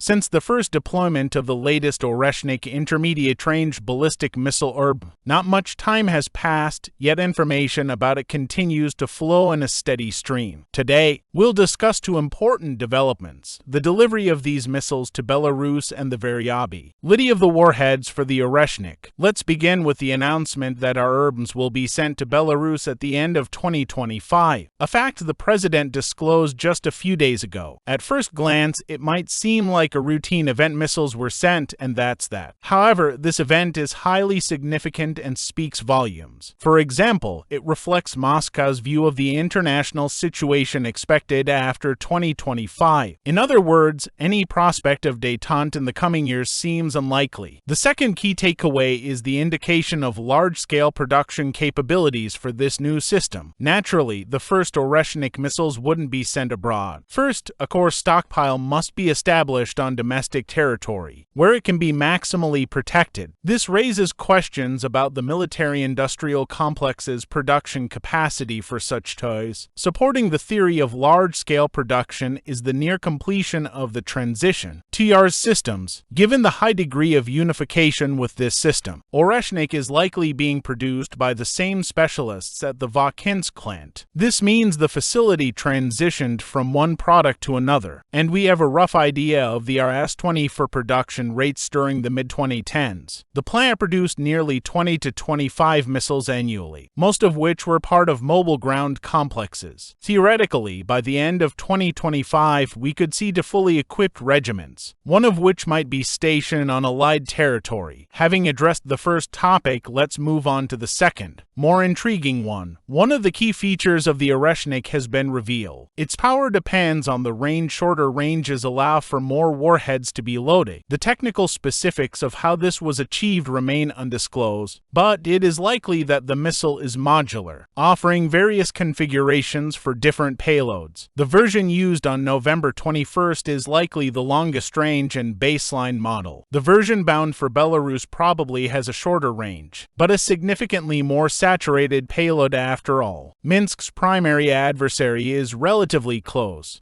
Since the first deployment of the latest Oreshnik intermediate-range ballistic missile ERB, not much time has passed, yet information about it continues to flow in a steady stream. Today, we'll discuss two important developments: the delivery of these missiles to Belarus and the variability of the warheads for the Oreshnik. Let's begin with the announcement that our ERBs will be sent to Belarus at the end of 2025, a fact the president disclosed just a few days ago. At first glance, it might seem like a routine event. Missiles were sent, and that's that. However, this event is highly significant and speaks volumes. For example, it reflects Moscow's view of the international situation expected after 2025. In other words, any prospect of détente in the coming years seems unlikely. The second key takeaway is the indication of large-scale production capabilities for this new system. Naturally, the first Oreshnik missiles wouldn't be sent abroad. First, a core stockpile must be established on domestic territory, where it can be maximally protected. This raises questions about the military-industrial complex's production capacity for such toys. Supporting the theory of large-scale production is the near completion of the transition to YARS systems. Given the high degree of unification with this system, Oreshnik is likely being produced by the same specialists at the Vakinsk plant. This means the facility transitioned from one product to another, and we have a rough idea of the RS-20 for production rates during the mid-2010s. The plant produced nearly 20 to 25 missiles annually, most of which were part of mobile ground complexes. Theoretically, by the end of 2025, we could see two fully equipped regiments, one of which might be stationed on Allied territory. Having addressed the first topic, let's move on to the second, more intriguing one. One of the key features of the Oreshnik has been revealed. Its power depends on the range. Shorter ranges allow for more warheads to be loaded. The technical specifics of how this was achieved remain undisclosed, but it is likely that the missile is modular, offering various configurations for different payloads. The version used on November 21st is likely the longest range and baseline model. The version bound for Belarus probably has a shorter range, but a significantly more saturated payload after all. Minsk's primary adversary is relatively close.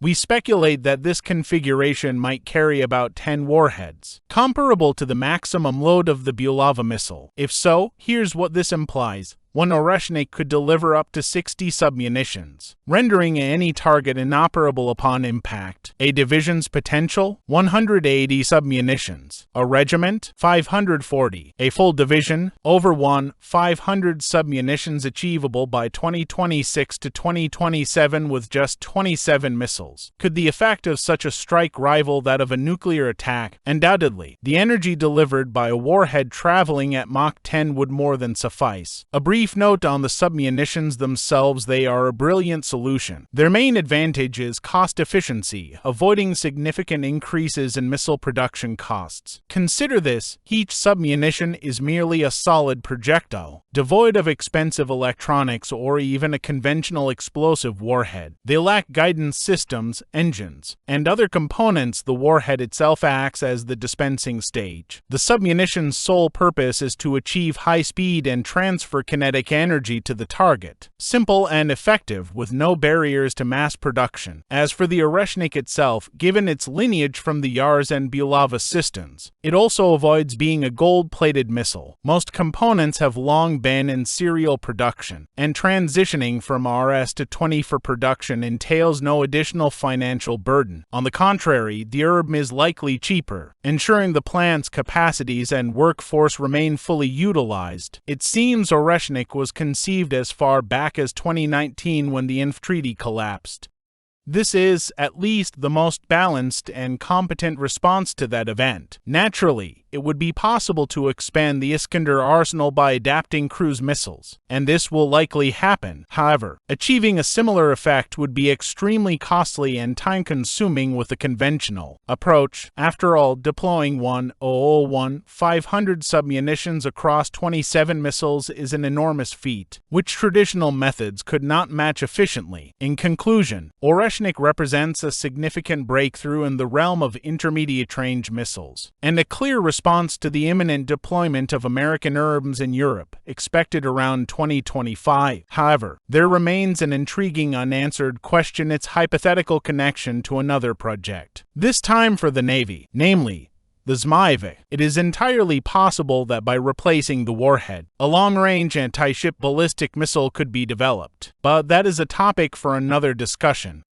We speculate that this configuration might carry about 10 warheads, comparable to the maximum load of the Bulava missile. If so, here's what this implies. One Oreshnik could deliver up to 60 submunitions, rendering any target inoperable upon impact. A division's potential? 180 submunitions. A regiment? 540. A full division? Over 500 submunitions achievable by 2026 to 2027 with just 27 missiles. Could the effect of such a strike rival that of a nuclear attack? Undoubtedly. The energy delivered by a warhead traveling at Mach 10 would more than suffice. A brief note on the submunitions themselves: they are a brilliant solution. Their main advantage is cost efficiency, avoiding significant increases in missile production costs. Consider this: each submunition is merely a solid projectile, devoid of expensive electronics or even a conventional explosive warhead. They lack guidance systems, engines, and other components. The warhead itself acts as the dispensing stage. The submunition's sole purpose is to achieve high speed and transfer kinetic energy to the target. Simple and effective, with no barriers to mass production. As for the Oreshnik itself, given its lineage from the YARS and Bulava systems, it also avoids being a gold-plated missile. Most components have long been in serial production, and transitioning from RS to 20 for production entails no additional financial burden. On the contrary, the ERB is likely cheaper, ensuring the plant's capacities and workforce remain fully utilized. It seems Oreshnik was conceived as far back as 2019 when the INF Treaty collapsed. This is, at least, the most balanced and competent response to that event. Naturally, it would be possible to expand the Iskander arsenal by adapting cruise missiles, and this will likely happen. However, achieving a similar effect would be extremely costly and time-consuming with a conventional approach. After all, deploying 500 submunitions across 27 missiles is an enormous feat, which traditional methods could not match efficiently. In conclusion, Oreshnik represents a significant breakthrough in the realm of intermediate-range missiles, and a clear response response to the imminent deployment of American URBs in Europe, expected around 2025. However, there remains an intriguing unanswered question: its hypothetical connection to another project, this time for the Navy, namely the Zmajev. It is entirely possible that by replacing the warhead, a long-range anti-ship ballistic missile could be developed. But that is a topic for another discussion.